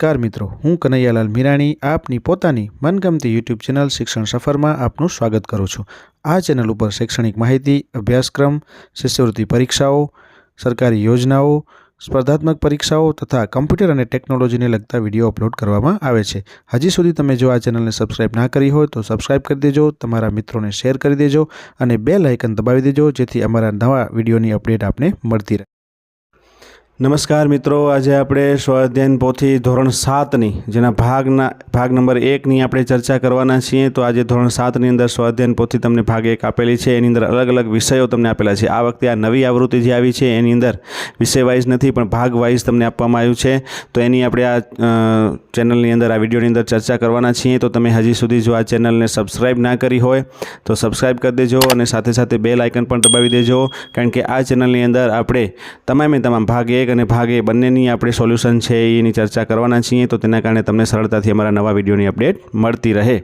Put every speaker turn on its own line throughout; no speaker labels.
નમસ્કાર મિત્રો, હું કનૈયાલાલ મીરાણી આપની પોતાની મનગમતી યુટ્યુબ ચેનલ શિક્ષણ સફરમાં આપનું સ્વાગત કરું છું। આ ચેનલ ઉપર શૈક્ષણિક માહિતી, અભ્યાસક્રમ, શિષ્યવૃત્તિ પરીક્ષાઓ, સરકારી યોજનાઓ, સ્પર્ધાત્મક પરીક્ષાઓ તથા કમ્પ્યુટર અને ટેકનોલોજીને લગતા વિડીયો અપલોડ કરવામાં આવે છે। હજી સુધી તમે જો આ ચેનલને સબસ્ક્રાઇબ ના કરી હોય તો સબસ્ક્રાઇબ કરી દેજો, તમારા મિત્રોને શેર કરી દેજો અને બેલ આઇકન દબાવી દેજો જેથી અમારા નવા વિડીયોની અપડેટ આપને મળતી રહે। નમસ્કાર મિત્રો, આજે આપણે સ્વાધ્યાયન પોથી ધોરણ 7ની જેના ભાગ નંબર 1ની આપણે ચર્ચા કરવાના છીએ। તો આજે ધોરણ 7ની અંદર સ્વાધ્યાયન પોથી તમને ભાગ 1 આપેલી છે, એની અંદર અલગ અલગ વિષયો તમને આપેલા છે। આ વખતે આ નવી આવૃત્તિ જે આવી છે એની અંદર વિષય વાઇઝ નથી પણ ભાગ વાઇઝ તમને આપવામાં આવ્યું છે। તો એની આપણે આ ચેનલની અંદર આ વિડીયોની અંદર ચર્ચા કરવાના છીએ। તો તમે હજી સુધી જો આ ચેનલને સબસ્ક્રાઇબ ના કરી હોય તો સબસ્ક્રાઇબ કરી દેજો અને સાથે સાથે બેલ આઇકન પણ દબાવી દેજો, કારણ કે આ ચેનલની અંદર આપણે તમામ ભાગ 1 અને ભાગ એ બંનેની આપણે સોલ્યુશન છે એની ચર્ચા કરવાના છીએ। તો તેના કારણે તમને સરળતાથી અમારા નવા વિડીયોની અપડેટ મળતી રહે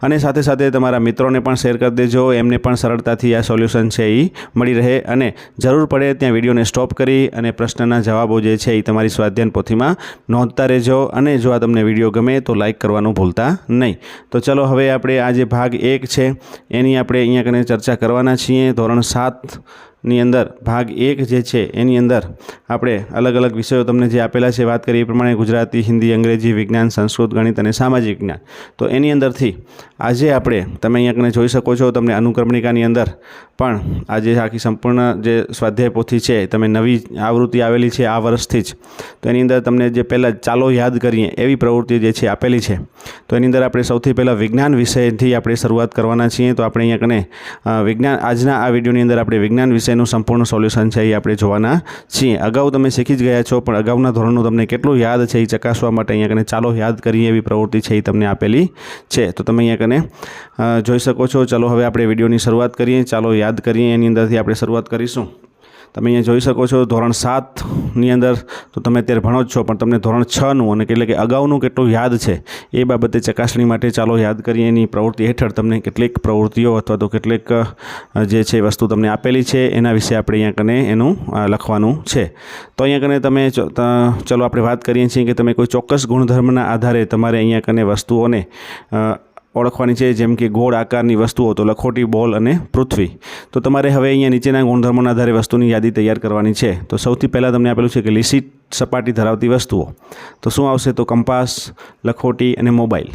અને સાથે સાથે તમારા મિત્રોને પણ શેર કરી દેજો, એમને પણ સરળતાથી આ સોલ્યુશન છે એ મળી રહે અને જરૂર પડે ત્યાં વિડીયોને સ્ટોપ કરી અને પ્રશ્નના જવાબો જે છે એ તમારી સ્વાધ્યાયન પોથીમાં નોંધતા રહેજો અને જો આ તમને વિડીયો ગમે તો લાઇક કરવાનું ભૂલતા નહીં। તો ચલો હવે આપણે આ જે ભાગ 1 છે એની આપણે અહીંયા કને ચર્ચા કરવાના છીએ। ધોરણ 7ની અંદર ભાગ 1 જે છે એની અંદર આપણે અલગ અલગ વિષયો તમને જે આપેલા છે વાત કરીએ એ પ્રમાણે ગુજરાતી, હિન્દી, અંગ્રેજી, વિજ્ઞાન, સંસ્કૃત, ગણિત અને સામાજિક વિજ્ઞાન। તો એની અંદરથી આજે આપણે તમે અહીંયા કને જોઈ શકો છો, તમને અનુક્રમણિકાની અંદર પણ આજે આખી સંપૂર્ણ જે સ્વાધ્યાય પોથી છે તમે નવી આવૃત્તિ આવેલી છે આ વર્ષથી જ, તો એની અંદર તમને જે પહેલાં ચાલો યાદ કરીએ એવી પ્રવૃત્તિ જે છે આપેલી છે। તો એની અંદર આપણે સૌથી પહેલાં વિજ્ઞાન વિષયથી આપણે શરૂઆત કરવાના છીએ। તો આપણે અહીંયા કને વિજ્ઞાન આજના આ વિડીયોની અંદર આપણે વિજ્ઞાન વિષયનું સંપૂર્ણ સોલ્યુશન છે એ આપણે જોવાના છીએ। અગાઉ તમે શીખી જ ગયા છો પણ અગાઉના ધોરણનું તમને કેટલું યાદ છે એ ચકાસવા માટે અહીંયા કને ચાલો યાદ કરીએ એવી પ્રવૃત્તિ છે એ તમને આપેલી છે। તો તમે અહીંયા કને જોઈ શકો છો। ચલો હવે આપણે વિડીયોની શરૂઆત કરીએ, ચાલો યાદ કરીએ એની અંદરથી આપણે શરૂઆત કરીશું। તમે અહીંયા જોઈ શકો છો ધોરણ 7ની અંદર તો તમે અત્યારે ભણો જ છો પણ તમને ધોરણ 6નું અને એટલે કે અગાઉનું કેટલું યાદ છે એ બાબતે ચકાસણી માટે ચાલો યાદ કરીએ એની પ્રવૃત્તિ હેઠળ તમને કેટલીક પ્રવૃત્તિઓ અથવા તો કેટલીક જે છે વસ્તુ તમને આપેલી છે એના વિશે આપણે અહીંયા કને એનું લખવાનું છે। તો અહીંયા કને તમે ચલો આપણે વાત કરીએ છીએ કે તમે કોઈ ચોક્કસ ગુણધર્મના આધારે તમારે અહીંયા કને વસ્તુઓને ઓળખવાની છે, જેમ કે ગોળ આકારની વસ્તુઓ તો લખોટી, બોલ અને પૃથ્વી। તો તમારે હવે અહીંયા નીચેના ગુણધર્મોના આધારે વસ્તુની યાદી તૈયાર કરવાની છે। તો સૌથી પહેલાં તમને આપેલું છે કે લીસી સપાટી ધરાવતી વસ્તુઓ, તો શું આવશે? તો કંપાસ, લખોટી અને મોબાઈલ,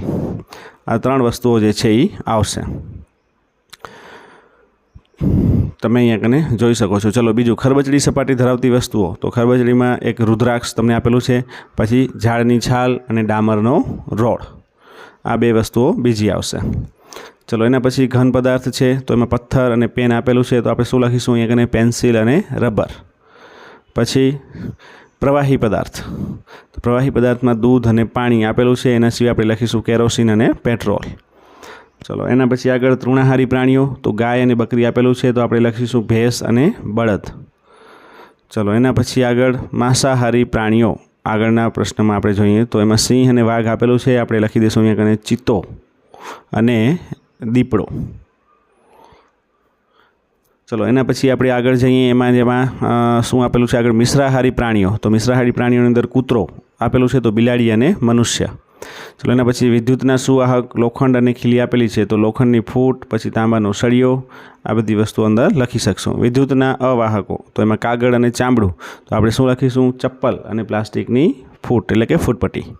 આ 3 વસ્તુઓ જે છે એ આવશે। તમે અહીંયા કને જોઈ શકો છો। ચલો બીજું, ખરબચડી સપાટી ધરાવતી વસ્તુઓ, તો ખરબચડીમાં એક રુદ્રાક્ષ તમને આપેલું છે, પછી ઝાડની છાલ અને ડામરનો રોડ, આ 2 વસ્તુઓ બીજી આવશે। ચલો એના પછી ઘન પદાર્થ છે તો એમાં પથ્થર અને પેન આપેલું છે, તો આપણે શું લખીશું અહીંયા કને? પેન્સિલ અને રબર। પછી પ્રવાહી પદાર્થ, તો પ્રવાહી પદાર્થમાં દૂધ અને પાણી આપેલું છે, એના સિવાય આપણે લખીશું કેરોસીન અને પેટ્રોલ। ચલો એના પછી આગળ તૃણાહારી પ્રાણીઓ, તો ગાય અને બકરી આપેલું છે, તો આપણે લખીશું ભેંસ અને બળદ। ચલો એના પછી આગળ માંસાહારી પ્રાણીઓ, આગળના પ્રશ્નમાં આપણે જોઈએ તો એમાં સિંહ અને વાઘ આપેલું છે, આપણે લખી દઈશું અહીંયા કને ચિત્તો અને દીપડો। ચલો એના પછી આપણે આગળ જઈએ જેમાં શું આપેલું છે આગળ? મિશ્રાહારી પ્રાણીઓ, તો મિશ્રાહારી પ્રાણીઓની અંદર કૂતરો આપેલું છે, તો બિલાડી અને મનુષ્ય। ચલો એના પછી વિદ્યુતના સુવાહક, લોખંડ અને ખીલી આપેલી છે, તો લોખંડની ફૂટ, પછી તાંબાનો સળિયો, આ બધી વસ્તુ અંદર લખી શકશું। વિદ્યુતના અવાહકો, તો એમાં કાગળ અને ચામડું, તો આપણે શું લખીશું? ચપ્પલ અને પ્લાસ્ટિકની ફૂટ એટલે કે ફૂટપટ્ટી।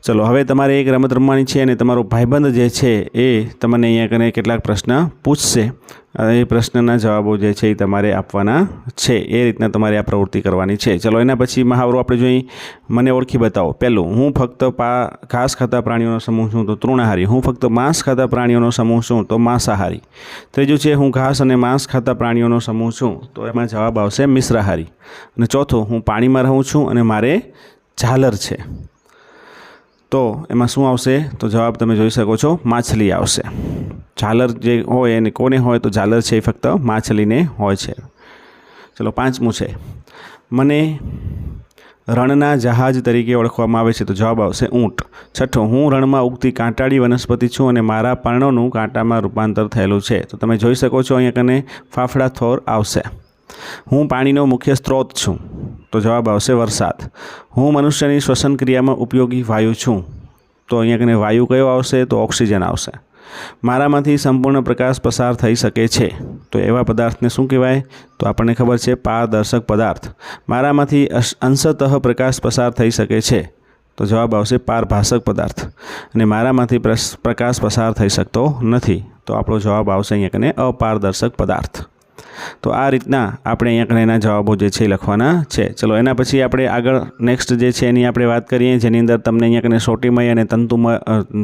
ચલો હવે તમારે એક રમત રમવાની છે અને તમારો ભાઈબંધ જે છે એ તમને અહીંયા કને કેટલાક પ્રશ્ન પૂછશે, એ પ્રશ્નના જવાબો જે છે એ તમારે આપવાના છે, એ રીતના તમારે આ પ્રવૃત્તિ કરવાની છે। ચલો એના પછી મહાવરો આપણે જોઈએ, મને ઓળખી બતાવો। પહેલું, હું ફક્ત ઘાસ ખાતા પ્રાણીઓનો સમૂહ છું, તો તૃણાહારી। હું ફક્ત માંસ ખાતા પ્રાણીઓનો સમૂહ છું, તો માંસાહારી। ત્રીજું છે હું ઘાસ અને માંસ ખાતા પ્રાણીઓનો સમૂહ છું, તો એમાં જવાબ આવશે મિશ્રાહારી। અને ચોથું, હું પાણીમાં રહું છું અને મારે ઝાલર છે, તો એમાં શું આવશે? તો જવાબ તમે જોઈ શકો છો માછલી આવશે। ઝાલર જે હોય એને કોને હોય? તો ઝાલર છે એ ફક્ત માછલીને હોય છે। ચલો 5મું છે, મને રણના જહાજ તરીકે ઓળખવામાં આવે છે, તો જવાબ આવશે ઊંટ। 6, હું રણમાં ઉગતી કાંટાળી વનસ્પતિ છું અને મારા પર્ણોનું કાંટામાં રૂપાંતર થયેલું છે, તો તમે જોઈ શકો છો અહીંયા કને ફાફડા થોર આવશે।
હું પાણીનો મુખ્ય સ્ત્રોત છું, તો જવાબ આવશે વરસાદ. હું મનુષ્યની શ્વસન ક્રિયામાં ઉપયોગી વાયુ છું, તો અહીંયા કને વાયુ કયો આવશે? તો ઓક્સિજન આવશે. મારામાંથી સંપૂર્ણ પ્રકાશ પસાર થઈ શકે છે, તો એવા પદાર્થને શું કહેવાય? તો આપણને ખબર છે પારદર્શક પદાર્થ. મારામાંથી અંશતઃ પ્રકાશ પસાર થઈ શકે છે, તો જવાબ આવશે પારભાષક પદાર્થ. અને મારામાંથી પ્રકાશ પસાર થઈ શકતો નથી, તો આપણો જવાબ આવશે અહીંયા કને અપારદર્શક પદાર્થ. તો આ રીતના આપણે અહીંયા કને એના જવાબો જે છે એ લખવાના છે. ચલો એના પછી આપણે આગળ નેક્સ્ટ જે છે એની આપણે વાત કરીએ, જેની અંદર તમને અહીંયા કને સોટીમય અને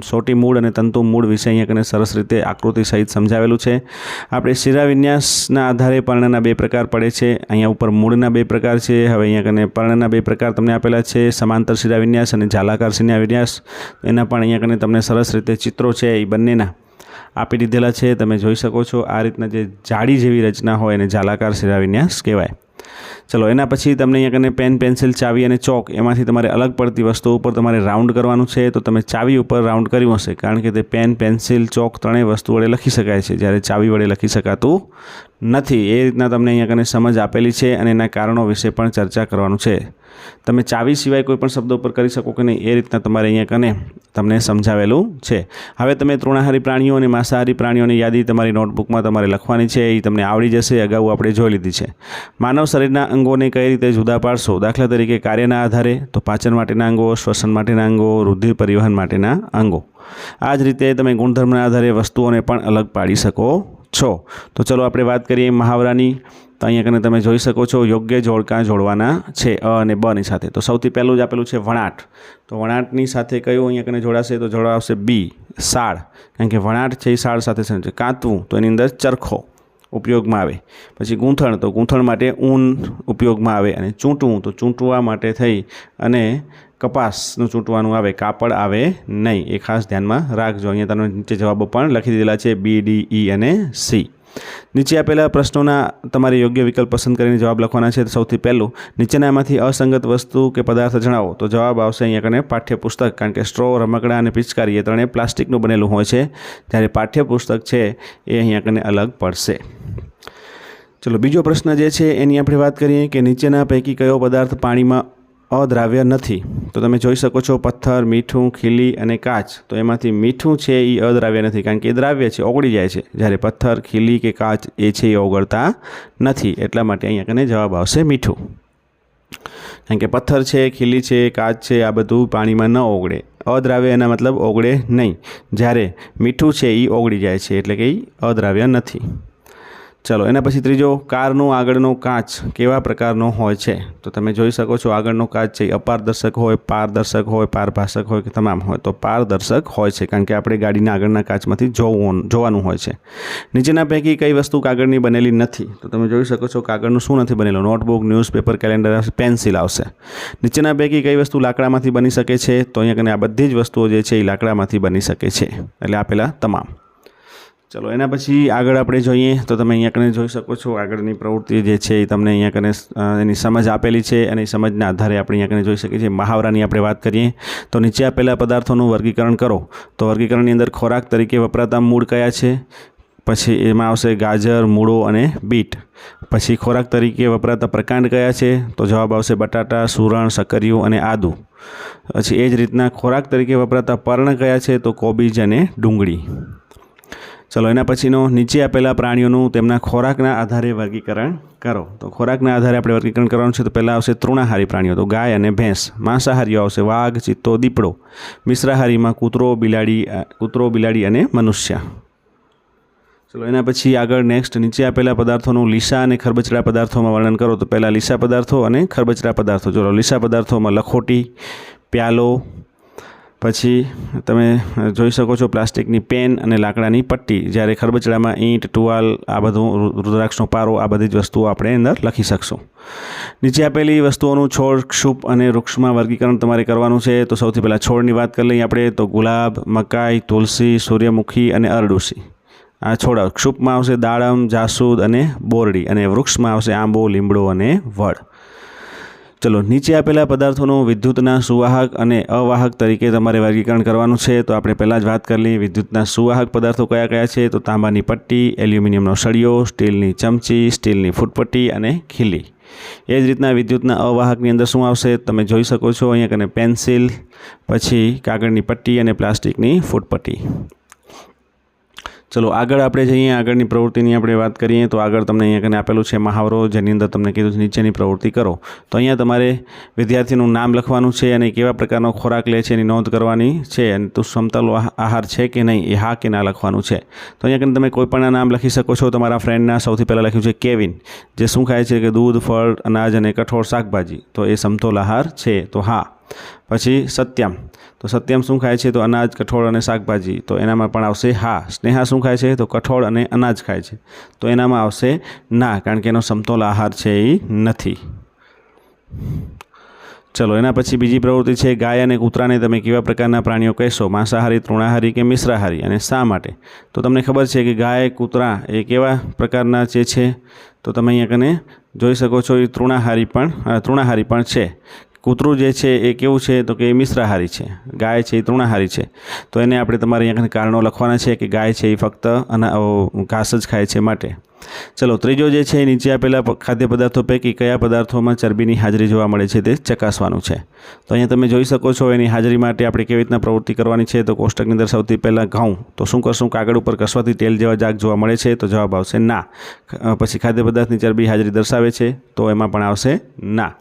સોટી મૂળ અને તંતુ મૂળ વિશે અહીંયા કને સરસ રીતે આકૃતિ સહિત સમજાવેલું છે. આપણે શિરાવિન્યાસના આધારે પર્ણના 2 પ્રકાર પડે છે. અહીંયા ઉપર મૂળના 2 પ્રકાર છે. હવે અહીંયા કને પર્ણના 2 પ્રકાર તમને આપેલા છે, સમાંતર શિરાવિન્યાસ અને જાલાકાર શિરાવિન્યાસ. એના પણ અહીંયા કને તમને સરસ રીતે ચિત્રો છે એ બંનેના આપી દીધેલા છે. તમે જોઈ શકો છો આ રીતના જે જાડી જેવી રચના હોય એને જાલાકાર શિરાવિન્યાસ કહેવાય. ચલો એના પછી તમને અહીંયા કને પેન, પેન્સિલ, ચાવી અને ચોક એમાંથી તમારે અલગ પડતી વસ્તુ ઉપર તમારે રાઉન્ડ કરવાનું છે. તો તમે ચાવી ઉપર રાઉન્ડ કર્યું હશે, કારણ કે તે પેન, પેન્સિલ, ચોક ત્રણેય વસ્તુ વડે લખી શકાય છે, જ્યારે ચાવી વડે લખી શકાતું નથી. એ રીતના તમને અહીંયા કને સમજ આપેલી છે અને એના કારણો વિશે પણ ચર્ચા કરવાનું છે. તમે ચાવી સિવાય કોઈ પણ શબ્દ ઉપર કરી શકો કે નહીં, એ રીતના તમારે અહીંયા કને તમને સમજાવેલું છે. હવે તમે તૃણાહારી પ્રાણીઓ અને માંસાહારી પ્રાણીઓની યાદી તમારી નોટબુકમાં તમારે લખવાની છે. એ તમને આવડી જશે, અગાઉ આપણે જોઈ લીધી છે. માનવ શરીરના અંગોને કઈ રીતે જુદા પાડશો? દાખલા તરીકે કાર્યના આધારે, તો પાચન માટેના અંગો, શ્વસન માટેના અંગો, રુધિર પરિવહન માટેના અંગો. આ જ રીતે તમે ગુણધર્મના આધારે વસ્તુઓને પણ અલગ પાડી શકો છો. તો ચલો આપણે વાત કરીએ મહાવરાની. તો અહીંયા કને તમે જોઈ શકો છો યોગ્ય જોડકા જોડવાના છે અ અને બ ની સાથે. તો સૌથી પહેલું જ આપેલું છે વણાટ. તો વણાટની સાથે કયું અહીંયા કને જોડાશે? તો જોડવા આવશે બી, સાળ. કારણ કે વણાટ છે એ સાળ સાથે છે. કાંતવું, તો એની અંદર ચરખો ઉપયોગમાં આવે. પછી ગૂંથણ, તો ગૂંથણ માટે ઊન ઉપયોગમાં આવે. અને ચૂંટવું, તો ચૂંટવા માટે થઈ અને કપાસનું ચૂંટવાનું આવે, કાપડ આવે નહીં. એ ખાસ ધ્યાનમાં રાખજો. અહીંયા તમે નીચે જવાબો પણ લખી દીધેલા છે, બી, ડી, ઈ અને સી. નીચે આપેલા પ્રશ્નોના તમારે યોગ્ય વિકલ્પ પસંદ કરીને જવાબ લખવાના છે. સૌથી પહેલું, નીચેનામાંથી અસંગત વસ્તુ કે પદાર્થ જણાવો. તો જવાબ આવશે અહીંયા કને પાઠ્યપુસ્તક, કારણ કે સ્ટ્રો, રમકડા અને પિચકારી એ ત્રણેય પ્લાસ્ટિકનું બનેલું હોય છે, જ્યારે પાઠ્યપુસ્તક છે એ અહીંયા કને અલગ પડશે. ચલો બીજો પ્રશ્ન જે છે એની આપણે વાત કરીએ કે નીચેના પૈકી કયો પદાર્થ પાણીમાં અદ્રાવ્ય નથી? તો તમે જોઈ શકો છો પથ્થર, મીઠું, ખીલી અને કાચ. તો એમાંથી મીઠું છે એ અદ્રાવ્ય નથી, કારણ કે એ દ્રાવ્ય છે, ઓગળી જાય છે, જ્યારે પથ્થર, ખીલી કે કાચ એ છે એ ઓગળતા નથી. એટલા માટે અહીંયા કને જવાબ આવશે મીઠું. કારણ કે પથ્થર છે, ખીલી છે, કાચ છે, આ બધું પાણીમાં ન ઓગળે. અદ્રાવ્ય એના મતલબ ઓગળે નહીં, જ્યારે મીઠું છે એ ઓગળી જાય છે, એટલે કે એ અદ્રાવ્ય નથી. ચલો એના પછી ત્રીજો, કારનો આગળનો કાચ કેવા પ્રકારનો હોય છે? તો તમે જોઈ શકો છો આગળનો કાચ છે અપારદર્શક હોય, પારદર્શક હોય, પારભાષક હોય કે તમામ હોય. તો પારદર્શક હોય છે, કારણ કે આપણે ગાડીના આગળના કાચમાંથી જોવાનું હોય છે. નીચેના પૈકી કઈ વસ્તુ કાગળની બનેલી નથી? તો તમે જોઈ શકો છો કાગળનું શું નથી બનેલું? નોટબુક, ન્યૂઝપેપર, કેલેન્ડર આવશે, પેન્સિલ આવશે. નીચેના પૈકી કઈ વસ્તુ લાકડામાંથી બની શકે છે? તો અહીંયા કને આ બધી જ વસ્તુઓ જે છે એ લાકડામાંથી બની શકે છે, એટલે આપેલા તમામ. ચલો એના પછી આગળ આપણે જોઈએ તો તમે અહીંયા કને જોઈ શકો છો આગળની પ્રવૃત્તિ જે છે એ તમને અહીંયા કને એની સમજ આપેલી છે, અને એ સમજના આધારે આપણે અહીંયા કને જોઈ શકીએ છીએ. મહાવરાની આપણે વાત કરીએ તો નીચે આપેલા પદાર્થોનું વર્ગીકરણ કરો. તો વર્ગીકરણની અંદર ખોરાક તરીકે વપરાતા મૂળ કયા છે? પછી એમાં આવશે ગાજર, મૂળો અને બીટ. પછી ખોરાક તરીકે વપરાતા પ્રકાંડ કયા છે? તો જવાબ આવશે બટાટા, સુરણ, સક્કરિયું અને આદુ. પછી એ જ રીતના ખોરાક તરીકે વપરાતા પર્ણ કયા છે? તો કોબીજ અને ડુંગળી. ચલો એના પછીનો, નીચે આપેલા પ્રાણીઓનું તેમના ખોરાકના આધારે વર્ગીકરણ કરો. તો ખોરાકના આધારે આપણે વર્ગીકરણ કરવાનું છે. તો પહેલાં આવશે તૃણાહારી પ્રાણીઓ, તો ગાય અને ભેંસ. માંસાહારીઓ આવશે વાઘ, ચિત્તો, દીપડો. મિશ્રાહારીમાં કૂતરો, બિલાડી અને મનુષ્ય. ચલો એના પછી આગળ નેક્સ્ટ, નીચે આપેલા પદાર્થોનું લીસા અને ખરબચડા પદાર્થોમાં વર્ણન કરો. તો પહેલાં લીસા પદાર્થો અને ખરબચડા પદાર્થો. ચલો લીસા પદાર્થોમાં લખોટી, પ્યાલો, પછી તમે જોઈ શકો છો પ્લાસ્ટિકની પેન અને લાકડાની પટ્ટી, જ્યારે ખરબચડામાં ઈંટ, ટુવાલ, આ બધું, રુદ્રાક્ષનો પારો, આ બધી જ વસ્તુઓ આપણે અંદર લખી શકશું. નીચે આપેલી વસ્તુઓનું છોડ, ક્ષુપ અને વૃક્ષમાં વર્ગીકરણ તમારે કરવાનું છે. તો સૌથી પહેલાં છોડની વાત કરી લઈએ આપણે. તો ગુલાબ, મકાઈ, તુલસી, સૂર્યમુખી અને અરડુસી આ છોડ. ક્ષુપમાં આવશે દાડમ, જાસૂદ અને બોરડી, અને વૃક્ષમાં આવશે આંબો, લીમડો અને વડ. ચલો, નીચે આપેલા પદાર્થોનું વિદ્યુતના સુવાહક અને અવાહક તરીકે તમારે વર્ગીકરણ કરવાનું છે. તો આપણે પહેલાં જ વાત કરી લઈએ વિદ્યુતના સુવાહક પદાર્થો કયા કયા છે. તો તાંબાની પટ્ટી, એલ્યુમિનિયમનો સળિયો, સ્ટીલની ચમચી, સ્ટીલની ફૂટપટ્ટી અને ખીલી. એ જ રીતના વિદ્યુતના અવાહકની અંદર શું આવશે તમે જોઈ શકો છો અહીંયા કને પેન્સિલ, પછી કાગળની પટ્ટી અને પ્લાસ્ટિકની ફૂટપટ્ટી. ચલો આગળ આપણે જઈએ. આગળની પ્રવૃત્તિની આપણે વાત કરીએ તો આગળ તમને અહીંયા કને આપેલું છે મહાવરો, જેની અંદર તમને કીધું છે નીચેની પ્રવૃત્તિ કરો. તો અહીંયા તમારે વિદ્યાર્થીનું નામ લખવાનું છે અને કેવા પ્રકારનો ખોરાક લે છે એની નોંધ કરવાની છે. અને તો સમતલ આહાર છે કે નહીં એ હા કે ના લખવાનું છે. તો અહીંયા કને તમે કોઈ પણ નામ લખી શકો છો. તમારા ફ્રેન્ડના સૌથી પહેલાં લખ્યું છે કેવિન, જે શું ખાય છે કે દૂધ, ફળ, અનાજ અને કઠોળ શાકભાજી. તો એ સમતોલ આહાર છે, તો હા. પછી સત્યમ, તો સત્યમ શું ખાય છે તો અનાજ, કઠોળ અને શાકભાજી. તો એનામાં પણ આવશે હા. સ્નેહા શું ખાય છે તો કઠોળ અને અનાજ ખાય છે. તો એનામાં આવશે ના, કારણ કે એનો સમતોલ આહાર છે એ નથી. ચલો, એના પછી બીજી પ્રવૃત્તિ છે ગાય અને કૂતરાને તમે કેવા પ્રકારના પ્રાણીઓ કહેશો, માંસાહારી, તૃણાહારી કે મિશ્રાહારી, અને શા માટે. તો તમને ખબર છે કે ગાય, કૂતરા એ કેવા પ્રકારના જે છે તો તમે અહીંયા કને જોઈ શકો છો એ તૃણાહારી પણ છે. કૂતરું જે છે એ કેવું છે તો કે એ મિશ્રાહારી છે, ગાય છે એ તૃણાહારી છે. તો એને આપણે તમારે અહીંયા કારણો લખવાના છે કે ગાય છે એ ફક્ત ઘાસ જ ખાય છે માટે. ચલો, ત્રીજો જે છે નીચે આપેલા ખાદ્ય પદાર્થો પૈકી કયા પદાર્થોમાં ચરબીની હાજરી જોવા મળે છે તે ચકાસવાનું છે. તો અહીંયા તમે જોઈ શકો છો એની હાજરી માટે આપણે કેવી રીતના પ્રવૃત્તિ કરવાની છે. તો કોષ્ટકની અંદર સૌથી પહેલાં ઘઉં, તો શું કરશું, કાગળ ઉપર કસવાથી તેલ જેવા ડાઘ જોવા મળે છે. તો જવાબ આવશે ના. પછી ખાદ્ય પદાર્થની ચરબી હાજરી દર્શાવે છે, તો એમાં પણ આવશે ના.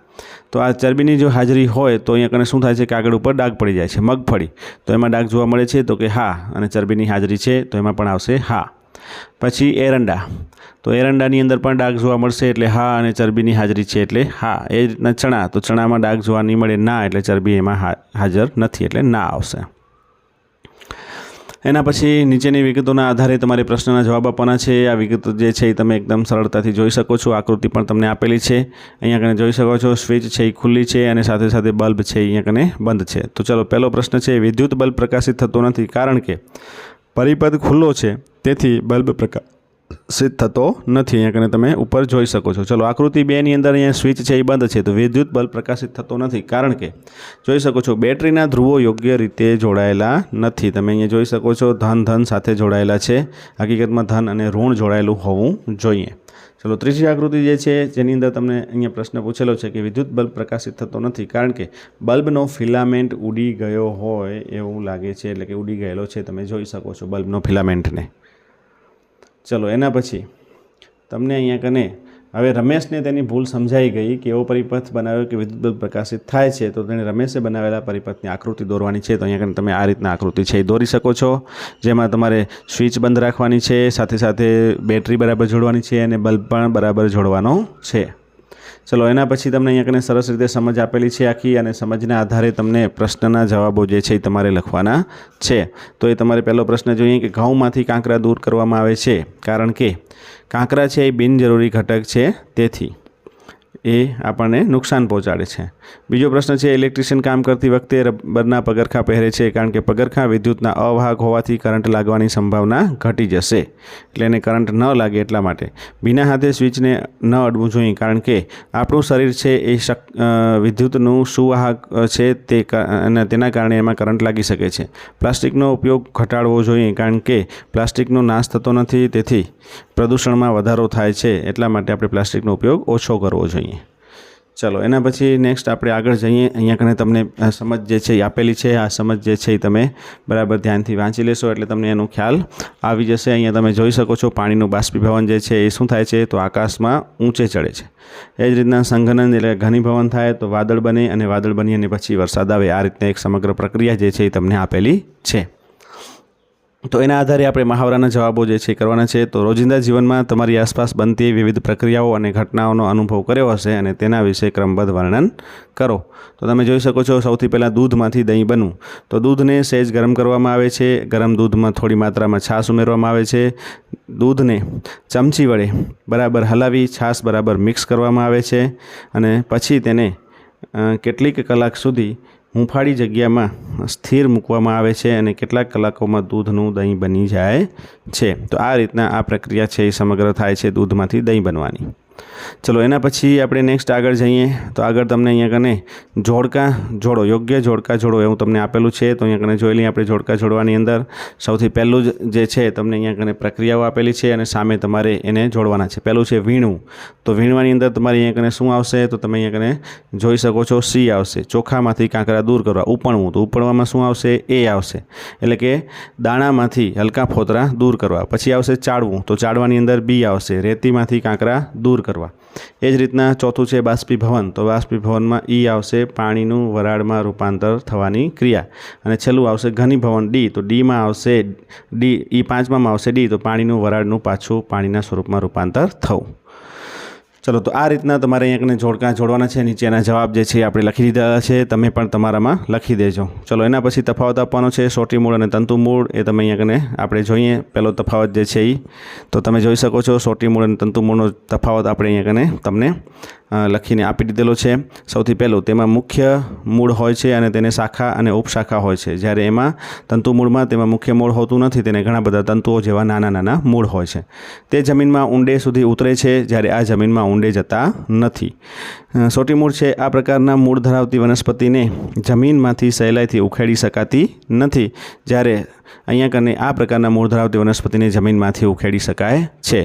તો આ ચરબીની જો હાજરી હોય તો અહીંયા કને શું થાય છે, કાગળ ઉપર ડાઘ પડી જાય છે. મગફળી, તો એમાં ડાઘ જોવા મળે છે તો કે હા, અને ચરબીની હાજરી છે તો એમાં પણ આવશે હા. પછી એરંડા, તો એરંડાની અંદર પણ ડાઘ જોવા મળશે એટલે હા, અને ચરબીની હાજરી છે એટલે હા. એ રીતના ચણા, તો ચણામાં ડાઘ જોવા નહીં મળે ના, એટલે ચરબી એમાં હાજર નથી એટલે ના આવશે. એના પછી નીચેની વિગતોના આધારે તમારે પ્રશ્નના જવાબ આપવાના છે. આ વિગતો જે છે એ તમે એકદમ સરળતાથી જોઈ શકો છો. આકૃતિ પણ તમને આપેલી છે. અહીંયા કને જોઈ શકો છો સ્વિચ છે એ ખુલ્લી છે અને સાથે સાથે બલ્બ છે અહીંયા કને બંધ છે. તો ચલો, પહેલો પ્રશ્ન છે વિદ્યુત બલ્બ પ્રકાશિત થતો નથી કારણ કે પરિપથ ખુલ્લો છે, તેથી બલ્બ પ્રકાશિત થતો નથી. અહીંયા કને તમે ઉપર જોઈ શકો છો. ચલો, આકૃતિ 2ની અંદર અહીંયા સ્વિચ છે એ બંધ છે, તો વિદ્યુત બલ્બ પ્રકાશિત થતો નથી કારણ કે જોઈ શકો છો બેટરીના ધ્રુવો યોગ્ય રીતે જોડાયેલા નથી. તમે અહીંયા જોઈ શકો છો ધન સાથે જોડાયેલા છે. હકીકતમાં ધન અને ઋણ જોડાયેલું હોવું જોઈએ. ચલો, ત્રીજી આકૃતિ જે છે જેની અંદર તમને અહીંયા પ્રશ્ન પૂછેલો છે કે વિદ્યુત બલ્બ પ્રકાશિત થતો નથી કારણ કે બલ્બનો ફિલામેન્ટ ઉડી ગયો હોય એવું લાગે છે, એટલે કે ઉડી ગયેલો છે. તમે જોઈ શકો છો બલ્બનો ફિલામેન્ટને. ચલો, એના પછી તમને અહીંયા કને હવે રમેશને તેની ભૂલ સમજાઈ ગઈ કે એવો પરિપથ બનાવ્યો કે વિદ્યુત બલ્બ પ્રકાશિત થાય છે. તો તેણે રમેશે બનાવેલા પરિપથની આકૃતિ દોરવાની છે. તો અહીંયા કને તમે આ રીતના આકૃતિ છે એ દોરી શકો છો, જેમાં તમારે સ્વિચ બંધ રાખવાની છે, સાથે સાથે બેટરી બરાબર જોડવાની છે અને બલ્બ પણ બરાબર જોડવાનો છે. ચલો, એના પછી તમને અહીંયા કને સરસ રીતે સમજ આપેલી છે આખી, અને સમજના આધારે તમને પ્રશ્નના જવાબો જે છે એ તમારે લખવાના છે. તો એ તમારે પહેલો પ્રશ્ન જોઈએ કે ઘઉંમાંથી કાંકરા દૂર કરવામાં આવે છે કારણ કે કાંકરા છે એ બિનજરૂરી ઘટક છે, તેથી એ આપણને નુકસાન પહોંચાડે છે. બીજો પ્રશ્ન છે ઇલેક્ટ્રિશિયન કામ કરતી વખતે રબરના પગરખાં પહેરે છે કારણ કે પગરખાં વિદ્યુતના અવાહક હોવાથી કરંટ લાગવાની સંભાવના ઘટી જશે, એટલે એને કરંટ ન લાગે એટલા માટે. ભીના હાથે સ્વિચને ન અડવું જોઈએ કારણ કે આપણું શરીર છે એ વિદ્યુતનું સુવાહક છે તે અને તેના કારણે એમાં કરંટ લાગી શકે છે. પ્લાસ્ટિકનો ઉપયોગ ઘટાડવો જોઈએ કારણ કે પ્લાસ્ટિકનો નાશ થતો નથી, તેથી પ્રદૂષણમાં વધારો થાય છે, એટલા માટે આપણે પ્લાસ્ટિકનો ઉપયોગ ઓછો કરવો જોઈએ. ચલો, એના પછી નેક્સ્ટ આપણે આગળ જઈએ. અહીંયા કને તમને સમજ જે છે એ આપેલી છે. આ સમજ જે છે એ તમે બરાબર ધ્યાનથી વાંચી લેશો એટલે તમને એનો ખ્યાલ આવી જશે. અહીંયા તમે જોઈ શકો છો પાણીનું બાષ્પીભવન જે છે એ શું થાય છે તો આકાશમાં ઊંચે ચડે છે. એ જ રીતના સંઘનન એટલે ઘનીભવન થાય તો વાદળ બને, અને વાદળ બની અને પછી વરસાદ આવે. આ રીતના એક સમગ્ર પ્રક્રિયા જે છે એ તમને આપેલી છે. તો એના આધારે આપણે મહાવરાના જવાબો જે છે કરવાના છે. તો રોજિંદા જીવનમાં તમારી આસપાસ બનતી વિવિધ પ્રક્રિયાઓ અને ઘટનાઓનો અનુભવ કર્યો હશે અને તેના વિશે ક્રમબદ્ધ વર્ણન કરો. તો તમે જોઈ શકો છો સૌથી પહેલાં દૂધમાંથી દહીં બનવું. તો દૂધને સહેજ ગરમ કરવામાં આવે છે. ગરમ દૂધમાં થોડી માત્રામાં છાશ ઉમેરવામાં આવે છે. દૂધને ચમચી વડે બરાબર હલાવી છાશ બરાબર મિક્સ કરવામાં આવે છે, અને પછી તેને કેટલીક કલાક સુધી હૂંફાળી જગ્યામાં સ્થિર મૂકવામાં આવે છે, અને કેટલાક કલાકોમાં દૂધનું દહીં બની જાય છે. તો આ રીતના આ પ્રક્રિયા છે એ સમગ્ર થાય છે દૂધમાંથી દહીં બનવાની. ચલો એના પછી આપણે નેક્સ્ટ આગળ જઈએ તો આગળ તમને અહીંયા કને જોડકા જોડો, યોગ્ય જોડકા જોડો એવું તમને આપેલું છે. તો અહીંયા કને જોઈ લઈએ આપણે જોડકા જોડવાની અંદર સૌથી પહેલું જે છે તમને અહીંયા કને પ્રક્રિયાઓ આપેલી છે અને સામે તમારે એને જોડવાના છે. પહેલું છે વીણવું. તો વીણવાની અંદર તમારે અહીંયા કને શું આવશે તો તમે અહીંયા કને જોઈ શકો છો સી આવશે, ચોખામાંથી કાંકરા દૂર કરવા. ઉપણવું, તો ઉપણવામાં શું આવશે એ આવશે, એટલે કે દાણામાંથી હલકા ફોતરા દૂર કરવા. પછી આવશે ચાળવું, તો ચાળવાની અંદર બી આવશે, રેતીમાંથી કાંકરા દૂર કરવા. એ જ રીતના ચોથું છે બાષ્પીભવન. તો બાષ્પીભવનમાં ઈ આવશે, પાણીનું વરાળમાં રૂપાંતર થવાની ક્રિયા. અને છેલ્લું આવશે ઘનીભવન ડી. તો ડીમાં આવશે ડી, ઈ પાંચમામાં આવશે ડી, તો પાણીનું વરાળનું પાછું પાણીના સ્વરૂપમાં રૂપાંતર થવું. ચલો તો આ રીતના તમારે અહીંયા કને જોડકા જોડવાના છે. નીચેના જવાબ જે છે આપણે લખી દીધા છે, તમે પણ તમારામાં લખી દેજો. ચલો એના પછી તફાવત આપવાનો છે સોટી મૂળ અને તંતુ મૂળ. એ તમે અહીંયા કને આપણે જોઈએ. પહેલો તફાવત જે છે એ તો તમે જોઈ શકો છો, સોટી મૂળ અને તંતુ મૂળનો તફાવત આપણે અહીંયા કને તમને લખીને આપી દીધેલો છે. સૌથી પહેલું, તેમાં મુખ્ય મૂળ હોય છે અને તેને શાખા અને ઉપશાખા હોય છે. જ્યારે એમાં તંતુ મૂળમાં તેમાં મુખ્ય મૂળ હોતું નથી, તેને ઘણા બધા તંતુઓ જેવા નાના નાના મૂળ હોય છે. તે જમીનમાં ઊંડે સુધી ઉતરે છે, જ્યારે આ જમીનમાં ઊંડે જતા નથી. સોટી મૂળ છે આ પ્રકારના મૂળ ધરાવતી વનસ્પતિને જમીનમાંથી સહેલાઈથી ઉખેડી શકાતી નથી, જ્યારે અહીંયા કને આ પ્રકારના મૂળ ધરાવતી વનસ્પતિને જમીનમાંથી ઉખેડી શકાય છે.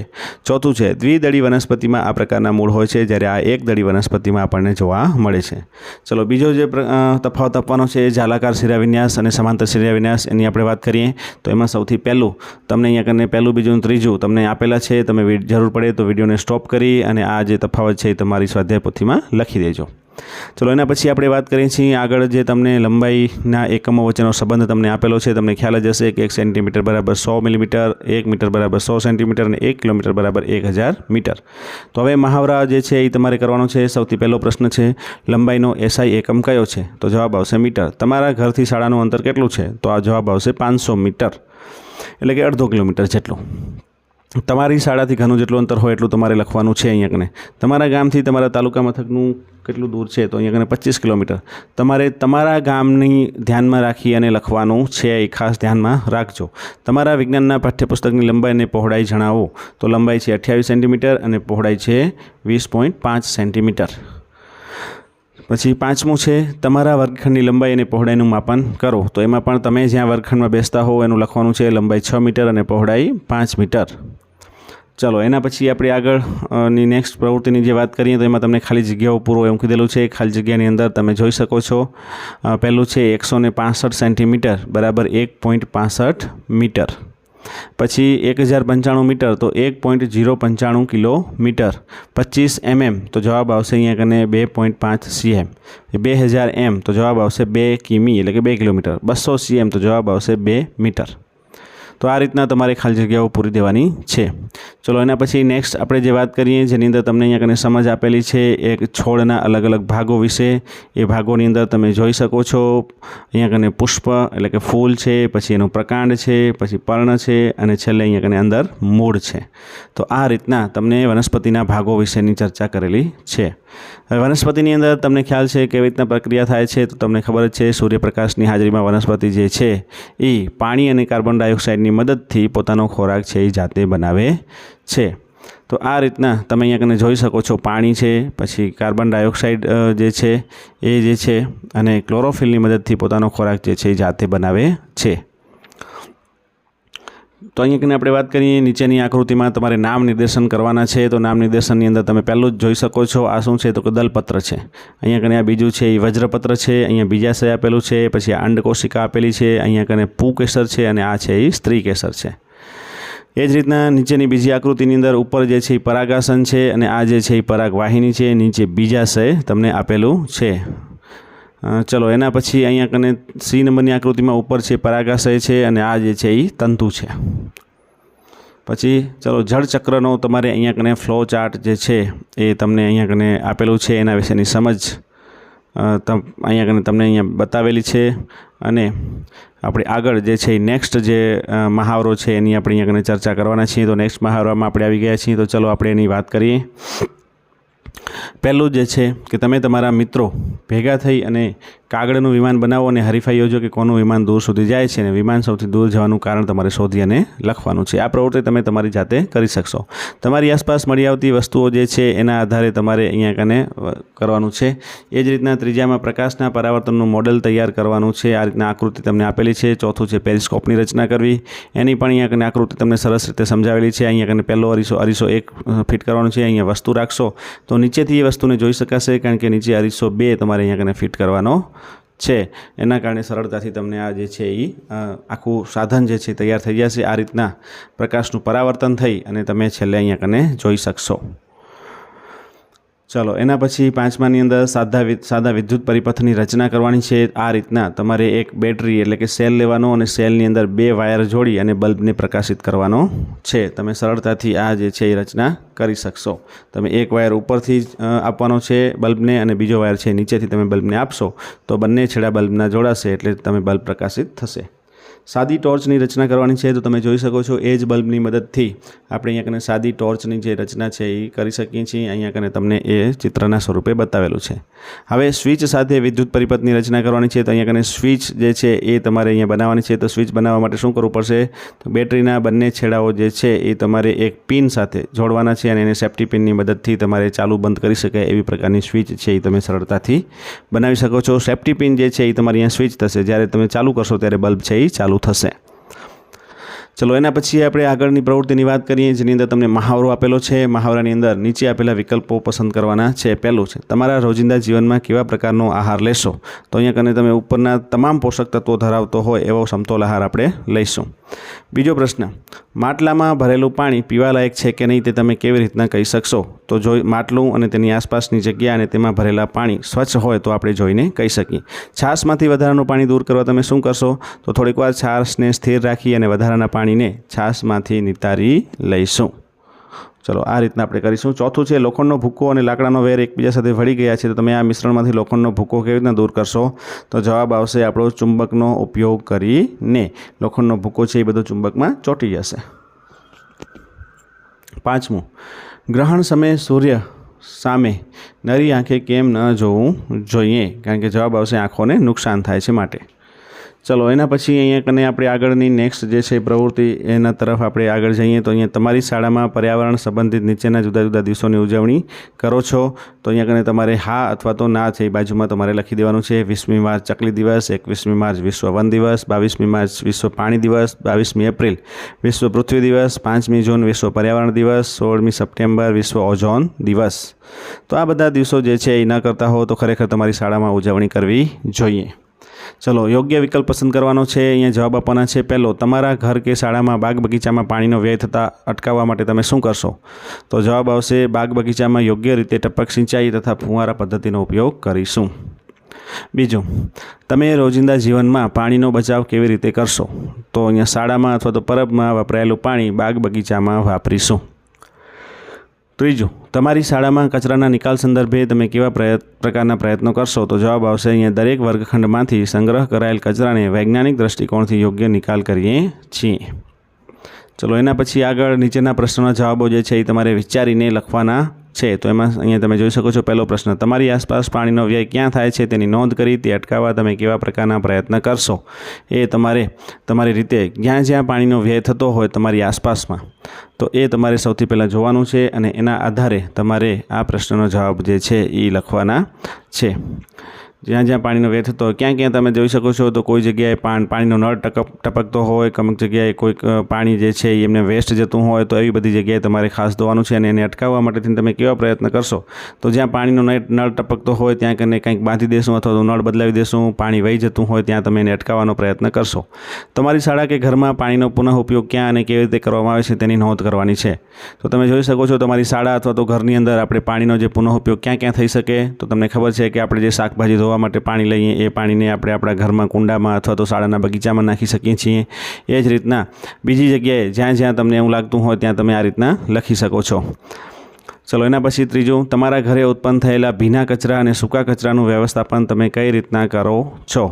ચોથું છે દ્વિદળી વનસ્પતિમાં આ પ્રકારના મૂળ હોય છે, જ્યારે આ એકદળી વનસ્પતિમાં આપણને જોવા મળે છે. ચલો બીજો જે તફાવત આપવાનો છે એ જાલાકાર શિરાવિન્યાસ અને સમાંતર શિરાવિન્યાસ, એની આપણે વાત કરીએ. તો એમાં સૌથી પહેલું તમને અહીંયા કને પહેલું, બીજું, ત્રીજું તમને આપેલા છે. તમે જરૂર પડે તો વિડીયોને સ્ટોપ કરી અને આ જે તફાવત છે એ તમારી સ્વાધ્યાય પોથીમાં લખી દેજો. ચલો એના પછી આપણે વાત કરીએ છીએ આગળ જે તમને લંબાઈના એકમો વચ્ચેનો સંબંધ તમને આપેલો છે. તમને ખ્યાલ જ હશે કે 1 સેન્ટીમીટર બરાબર 100 મિલીમીટર, 1 મીટર બરાબર 100 સેન્ટીમીટર અને 1 કિલોમીટર બરાબર 1000 મીટર. તો હવે મહાવરા જે છે એ તમારે કરવાનો છે. સૌથી પહેલો પ્રશ્ન છે લંબાઈનો એસઆઈ એકમ કયો છે? તો જવાબ આવશે મીટર. તમારા ઘરથી શાળાનું અંતર કેટલું છે? તો આ જવાબ આવશે 500 મીટર, એટલે કે અડધો કિલોમીટર જેટલું. તમારી શાળાથી ઘણું જેટલું અંતર હોય એટલું તમારે લખવાનું છે. અહીંયા કને તમારા ગામથી તમારા તાલુકા મથકનું કેટલું દૂર છે? તો અહીંયા કને 25 કિલોમીટર. તમારે તમારા ગામની ધ્યાનમાં રાખી અને લખવાનું છે, એ ખાસ ધ્યાનમાં રાખજો. તમારા વિજ્ઞાનના પાઠ્યપુસ્તકની લંબાઈ અને પહોળાઈ જણાવો. તો લંબાઈ છે 28 સેન્ટીમીટર અને પહોળાઈ છે 20.5 સેન્ટીમીટર. પછી પાંચમું છે તમારા વર્ગખંડની લંબાઈ અને પહોળાઈનું માપન કરો. તો એમાં પણ તમે જ્યાં વર્ગખંડમાં બેસતા હો એનું લખવાનું છે. લંબાઈ 6 મીટર અને પહોળાઈ 5 મીટર. ચલો એના પછી આપણે આગળની નેક્સ્ટ પ્રવૃત્તિની જે વાત કરીએ તો એમાં તમને ખાલી જગ્યાઓ પૂરો એમ કીધેલું છે. ખાલી જગ્યાની અંદર તમે જોઈ શકો છો, પહેલું છે 165 સેન્ટીમીટર બરાબર 1.65 મીટર. પછી 1095 મીટર તો 1.095 કિલોમીટર. 25 mm તો જવાબ આવશે અહીંયા કને 2.5 cm. 2000 m તો જવાબ આવશે 2 કિમી, એટલે કે 2 કિલોમીટર. 200 cm તો જવાબ આવશે 2 મીટર. તો આ રીતના તમારે ખાલી જગ્યાઓ પૂરી દેવાની છે. ચલો એના પછી નેક્સ્ટ આપણે જે વાત કરીએ જેની અંદર તમને અહીંયા કને સમજ આપેલી છે એક છોડના અલગ અલગ ભાગો વિશે. એ ભાગોની અંદર તમે જોઈ શકો છો અહીંયા કને પુષ્પ એટલે કે ફૂલ છે, પછી એનું પ્રકાંડ છે, પછી પર્ણ છે અને છેલ્લે અહીંયા કને અંદર મૂળ છે. તો આ રીતના તમને વનસ્પતિના ભાગો વિશેની ચર્ચા કરેલી છે. હવે વનસ્પતિની અંદર તમને ખ્યાલ છે કેવી રીતના પ્રક્રિયા થાય છે. તો તમને ખબર જ છે સૂર્યપ્રકાશની હાજરીમાં વનસ્પતિ જે છે એ પાણી અને કાર્બન ડાયોક્સાઇડની મદદથી પોતાનો ખોરાક છે એ જાતે બનાવે છે. તો આ રીતના તમે અહીંયા કને જોઈ શકો છો, પાણી છે, પછી કાર્બન ડાયોક્સાઇડ જે છે એ જે છે અને ક્લોરોફિલની મદદથી પોતાનો ખોરાક જે છે એ જાતે બનાવે છે. તો અહીંયા કને આપણે વાત કરીએ નીચેની આકૃતિમાં તમારે નામ નિર્દેશન કરવાના છે. તો નામ નિર્દેશનની અંદર તમે પહેલું જ જોઈ શકો છો. આ શું છે? તો કે દલપત્ર છે. અહીંયા કને આ બીજું છે એ વજ્રપત્ર છે. અહીંયા બીજાશય આપેલું છે. પછી આ અંડકોશિકા આપેલી છે. અહીંયા કને પુકેસર છે અને આ છે એ સ્ત્રી કેસર છે. એ જ રીતના નીચેની બીજી આકૃતિની અંદર ઉપર જે છે એ પરાગાસન છે અને આ જે છે એ પરાગવાહિની છે. નીચે બીજાશય તમને આપેલું છે. ચલો એના પછી અહીંયા કને સી નંબરની આકૃતિમાં ઉપર છે પરાગાશય છે અને આ જે છે એ તંતુ છે. પછી ચલો જળચક્રનો તમારે અહીંયા કને ફ્લો ચાર્ટ જે છે એ તમને અહીંયા કને આપેલું છે. એના વિશેની સમજ અહીંયા કને તમને અહીંયા બતાવેલી છે. અને આપણે આગળ જે છે નેક્સ્ટ જે મહાવરો છે એની આપણે અહીંયા કને ચર્ચા કરવાના છીએ. તો નેક્સ્ટ મહાવરામાં આપણે આવી ગયા છીએ. તો ચલો આપણે એની વાત કરીએ. પહેલું જે છે કે તમે તમારા મિત્રો ભેગા થઈ અને કાગળનું વિમાન બનાવો અને હરીફાઈ યોજો કે કોનું વિમાન દૂર સુધી જાય છે અને વિમાન સૌથી દૂર જવાનું કારણ તમારે શોધી અને લખવાનું છે. આ પ્રવૃત્તિ તમે તમારી જાતે કરી શકશો. તમારી આસપાસ મળી આવતી વસ્તુઓ જે છે એના આધારે તમારે અહીંયા કને કરવાનું છે. એ જ રીતના ત્રીજામાં પ્રકાશના પરાવર્તનનું મોડેલ તૈયાર કરવાનું છે. આ રીતના આકૃતિ તમને આપેલી છે. ચોથું છે પેરિસ્કોપની રચના કરવી. એની પણ અહીંયા કને આકૃતિ તમને સરસ રીતે સમજાવેલી છે. અહીંયા કને પહેલો અરીસો 1 ફિટ કરવાનો છે. અહીંયા વસ્તુ રાખશો તો નીચેથી એ વસ્તુને જોઈ શકાશે, કારણ કે નીચે અરીસો 2 તમારે અહીંયા કને ફિટ કરવાનો છે. એના કારણે સરળતાથી તમને આ જે છે એ આખું સાધન જે છે તૈયાર થઈ જશે. આ રીતના પ્રકાશનું પરાવર્તન થઈ અને તમે છેલ્લે અહીંયા કને જોઈ શકશો. ચલો, એના પછી પાંચમાની અંદર સાદા વિદ્યુત પરિપથની રચના કરવાની છે. આ રીતના તમારે એક બેટરી એટલે કે સેલ લેવાનો અને સેલની અંદર 2 વાયર જોડી અને બલ્બને પ્રકાશિત કરવાનો છે. તમે સરળતાથી આ જે છે એ રચના કરી શકશો. તમે એક વાયર ઉપરથી આપવાનો છે બલ્બને અને બીજો વાયર છે નીચેથી તમે બલ્બને આપશો તો બંને છેડા બલ્બના જોડાશે એટલે તમે બલ્બ પ્રકાશિત થશે. સાદી ટોર્ચની રચના કરવાની છે. તો તમે જોઈ શકો છો એ જ બલ્બની મદદથી આપણે અહીંયા કને સાદી ટોર્ચની જે રચના છે એ કરી શકીએ છીએ. અહીંયા કને તમને એ ચિત્રના સ્વરૂપે બતાવેલું છે. હવે સ્વિચ સાથે વિદ્યુત પરિપથની રચના કરવાની છે. તો અહીંયા કને સ્વિચ જે છે એ તમારે અહીંયા બનાવવાની છે. તો સ્વિચ બનાવવા માટે શું કરવું પડશે? તો બેટરીના બંને છેડાઓ જે છે એ તમારે એક પિન સાથે જોડવાના છે અને એને સેફ્ટી પિનની મદદથી તમારે ચાલુ બંધ કરી શકાય એવી પ્રકારની સ્વિચ છે એ તમે સરળતાથી બનાવી શકો છો. સેફ્ટી પિન જે છે એ તમારી અહીંયા સ્વિચ થશે. જ્યારે તમે ચાલુ કરશો ત્યારે બલ્બ છે એ ચાલુ થશે. ચલો, એના પછી આપણે આગળની પ્રવૃત્તિની વાત કરીએ, જેની અંદર તમને મહાવરો આપેલો છે. મહાવરાની અંદર નીચે આપેલા વિકલ્પો પસંદ કરવાના છે. પહેલું છે તમારા રોજિંદા જીવનમાં કેવા પ્રકારનો આહાર લેશો. તો અહીંયા કને તમે ઉપરના તમામ પોષક તત્વો ધરાવતો હોય એવો સમતોલ આહાર આપણે લઈશું. બીજો પ્રશ્ન, માટલામાં ભરેલું પાણી પીવાલાયક છે કે નહીં તે તમે કેવી રીતના કહી શકશો. તો જો માટલું અને તેની આસપાસની જગ્યા અને તેમાં ભરેલા પાણી સ્વચ્છ હોય તો આપણે જોઈને કહી શકીએ. છાશમાંથી વધારાનું પાણી દૂર કરવા તમે શું કરશો? તો થોડીક વાર છાશને સ્થિર રાખી અને વધારાના પાણીને છાશમાંથી નિતારી લઈશું. ચલો, આ રીતના આપણે કરીશું. ચોથું છે લોખંડનો ભૂકો અને લાકડાનો વેર એકબીજા સાથે ભળી ગયા છે. તો તમે આ મિશ્રણમાંથી લોખંડનો ભૂકો કેવી રીતના દૂર કરશો? તો જવાબ આવશે આપણો ચુંબકનો ઉપયોગ કરીને. લોખંડનો ભૂકો છે એ બધો ચુંબકમાં ચોંટી જશે. પાંચમું, ગ્રહણ સમયે સૂર્ય સામે નરી આંખે કેમ ન જોવું જોઈએ? કારણ કે જવાબ આવશે આંખોને નુકસાન થાય છે માટે. ચલો, એના પછી અહીંયા કને આપણે આગળની નેક્સ્ટ જે છે પ્રવૃત્તિ એના તરફ આપણે આગળ જઈએ. તો અહીંયા તમારી શાળામાં પર્યાવરણ સંબંધિત નીચેના જુદા જુદા દિવસોની ઉજવણી કરો છો. તો અહીંયા કને તમારે હા અથવા તો ના છે એ બાજુમાં તમારે લખી દેવાનું છે. 20મી માર્ચ ચકલી દિવસ, 21મી માર્ચ વિશ્વ વન દિવસ, 22મી માર્ચ વિશ્વ પાણી દિવસ, 22મી એપ્રિલ વિશ્વ પૃથ્વી દિવસ, 5મી જૂન વિશ્વ પર્યાવરણ દિવસ, 16મી સપ્ટેમ્બર વિશ્વ ઓઝોન દિવસ. તો આ બધા દિવસો જે છે એ ન કરતા હો તો ખરેખર તમારી શાળામાં ઉજવણી કરવી જોઈએ. ચલો, યોગ્ય વિકલ્પ પસંદ કરવાનો છે. અહીંયા જવાબ આપવાના છે. પહેલો, તમારા ઘર કે શાળામાં બાગ બગીચામાં પાણીનો વ્યય થતાં અટકાવવા માટે તમે શું કરશો? તો જવાબ આવશે બાગ બગીચામાં યોગ્ય રીતે ટપક સિંચાઈ તથા ફુવારા પદ્ધતિનો ઉપયોગ કરીશું. બીજું, તમે રોજિંદા જીવનમાં પાણીનો બચાવ કેવી રીતે કરશો? તો અહીંયા શાળામાં અથવા તો પરબમાં વપરાયેલું પાણી બાગ બગીચામાં વાપરીશું. ત્રીજું, તમારી શાળામાં કચરાના નિકાલ સંદર્ભે તમે કેવા પ્રકારના પ્રયત્નો કરશો? તો જવાબ આવશે અહીંયા દરેક વર્ગખંડમાંથી સંગ્રહ કરાયેલ કચરાને વૈજ્ઞાનિક દૃષ્ટિકોણથી યોગ્ય નિકાલ કરીએ છીએ. ચલો, એના પછી આગળ નીચેના પ્રશ્નોના જવાબો જે છે એ તમારે વિચારીને લખવાના છે. તો એમાં અહીંયા તમે જોઈ શકો છો પહેલો પ્રશ્ન, તમારી આસપાસ પાણીનો વ્યય ક્યાં થાય છે તેની નોંધ કરી તે અટકાવવા તમે કેવા પ્રકારના પ્રયત્ન કરશો? એ તમારે તમારી રીતે જ્યાં જ્યાં પાણીનો વ્યય થતો હોય તમારી આસપાસમાં તો એ તમારે સૌથી પહેલાં જોવાનું છે અને એના આધારે તમારે આ પ્રશ્નનો જવાબ જે છે એ લખવાના છે. જ્યાં જ્યાં પાણીનો વ્યય થતો હોય ક્યાં ક્યાં તમે જોઈ શકો છો. તો કોઈ જગ્યાએ પાણીનો નળ ટપકતો હોય, અમુક જગ્યાએ કોઈક પાણી જે છે એ એમને વેસ્ટ જતું હોય તો એવી બધી જગ્યાએ તમારે ખાસ ધોવાનું છે અને એને અટકાવવા માટેથી તમે કેવા પ્રયત્ન કરશો? તો જ્યાં પાણીનો નળ ટપકતો હોય ત્યાં કને કંઈક બાંધી દેશું અથવા તો નળ બદલાવી દેશું. પાણી વહી જતું હોય ત્યાં તમે એને અટકાવવાનો પ્રયત્ન કરશો. તમારી શાળા કે ઘરમાં પાણીનો પુનઃ ઉપયોગ ક્યાં અને કેવી રીતે કરવામાં આવે છે તેની નોંધ કરવાની છે. તો તમે જોઈ શકો છો તમારી શાળા અથવા તો ઘરની અંદર આપણે પાણીનો જે પુનઃ ઉપયોગ ક્યાં ક્યાં થઈ શકે. તો તમને ખબર છે કે આપણે જે શાકભાજી ધોવા માટે પાણી લઈએ એ પાણીને આપણે આપણા ઘરમાં કુંડામાં અથવા તો શાળાના બગીચામાં નાખી શકીએ છીએ. એ જ રીતના બીજી જગ્યાએ જ્યાં જ્યાં તમને એવું લાગતું હોય ત્યાં તમે આ રીતના લખી શકો છો. ચલો, એના પછી ત્રીજું, તમારા ઘરે ઉત્પન્ન થયેલા ભીના કચરા અને સૂકા કચરાનું વ્યવસ્થાપન તમે કઈ રીતના કરો છો?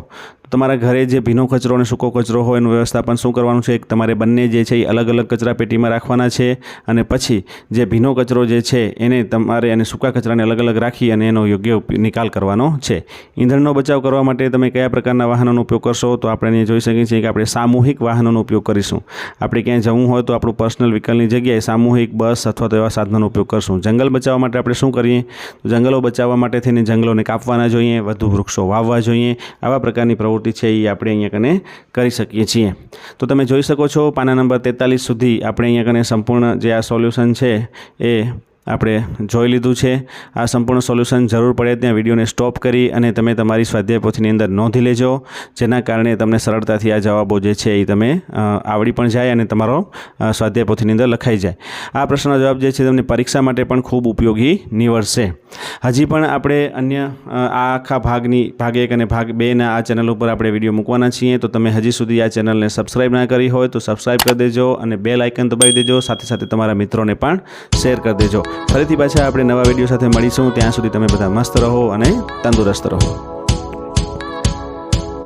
તમારા ઘરે જે ભીનો કચરો અને સૂકો કચરો હોય એનું વ્યવસ્થાપન શું કરવાનું છે? તમારે બંને જે છે એ અલગ અલગ કચરા પેટીમાં રાખવાના છે અને પછી જે ભીનો કચરો જે છે એને તમારે અને સૂકા કચરાને અલગ અલગ રાખી અને એનો યોગ્ય નિકાલ કરવાનો છે. ઈંધણનો બચાવ કરવા માટે તમે કયા પ્રકારના વાહનોનો ઉપયોગ કરશો? તો આપણે અહીંયા જોઈ શકીએ છીએ કે આપણે સામૂહિક વાહનોનો ઉપયોગ કરીશું. આપણે ક્યાંય જવું હોય તો આપણું પર્સનલ વ્હીકલની જગ્યાએ સામૂહિક બસ અથવા તો એવા સાધનોનો ઉપયોગ કરશું. જંગલ બચાવવા માટે આપણે શું કરીએ? તો જંગલો બચાવવા માટે થઈને જંગલોને કાપવાના જોઈએ, વધુ વૃક્ષો વાવવા જોઈએ. આવા પ્રકારની પ્રવૃત્તિ છે એ આપણે અહીંયા કને કરી શકીએ છીએ. તો તમે જોઈ શકો છો પાના નંબર 43 સુધી આપણે અહીંયા કને સંપૂર્ણ જે આ સોલ્યુશન છે એ આપણે જોઈ લીધું છે. આ સંપૂર્ણ સોલ્યુશન જરૂર પડે ત્યાં વિડીયોને સ્ટોપ કરી અને તમે તમારી સ્વાધ્યાય પોથીની અંદર નોંધી લેજો, જેના કારણે તમને સરળતાથી આ જવાબો જે છે એ તમે આવડી પણ જાય અને તમારો સ્વાધ્યાય પોથીની અંદર લખાઈ જાય. આ પ્રશ્નનો જવાબ જે છે તમને પરીક્ષા માટે પણ ખૂબ ઉપયોગી નીવડશે. હજી પણ આપણે અન્ય આ આખા ભાગ 1 અને ભાગ 2ના આ ચેનલ ઉપર આપણે વિડીયો મૂકવાના છીએ. તો તમે હજી સુધી આ ચેનલને સબસ્ક્રાઈબ ના કરી હોય તો સબસ્ક્રાઈબ કરી દેજો અને બેલ આઇકન દબાવી દેજો. સાથે સાથે તમારા મિત્રોને પણ શેર કરી દેજો. ફરીથી પાછા આપણે નવા વિડીયો સાથે મળીશું. ત્યાં સુધી તમે બધા મસ્ત રહો અને તંદુરસ્ત રહો.